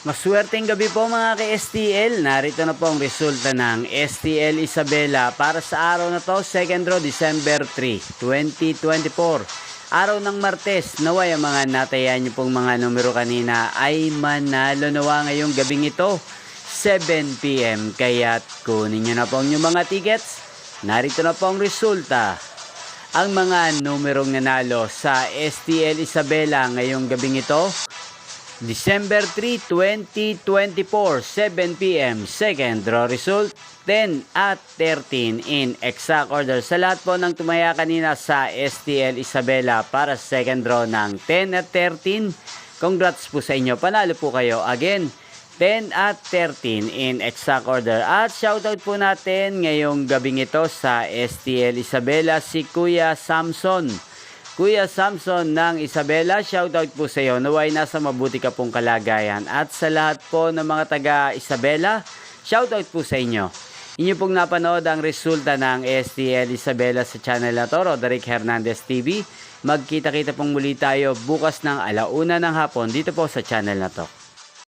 Maswerteng gabi po mga ka-STL. Narito na po ang resulta ng STL Isabela para sa araw na to, second draw, December 3, 2024. Araw ng Martes, naway ang mga natayan niyo pong mga numero kanina ay manalo nawa ngayong gabing ito, 7 PM. Kaya't kunin niyo na po ang inyong mga tickets. Narito na po ang resulta. Ang mga numerong nanalo sa STL Isabela ngayong gabing ito, December 3, 2024, 7 PM, second draw result, 10 at 13 in exact order. Sa lahat po ng tumaya kanina sa STL Isabela para sa second draw ng 10 at 13, congrats po sa inyo. Panalo po kayo. Again, 10 at 13 in exact order. At shoutout po natin ngayong gabing ito sa STL Isabela si Kuya Samson. Kuya Samson ng Isabela, shoutout po sa iyo. Naway nasa mabuti ka pong kalagayan. At sa lahat po ng mga taga Isabela, shoutout po sa inyo. Inyo pong napanood ang resulta ng STL Isabela sa channel na to, Roderick Hernandez TV. Magkita-kita pong muli tayo bukas ng 1:00 ng hapon dito po sa channel na to.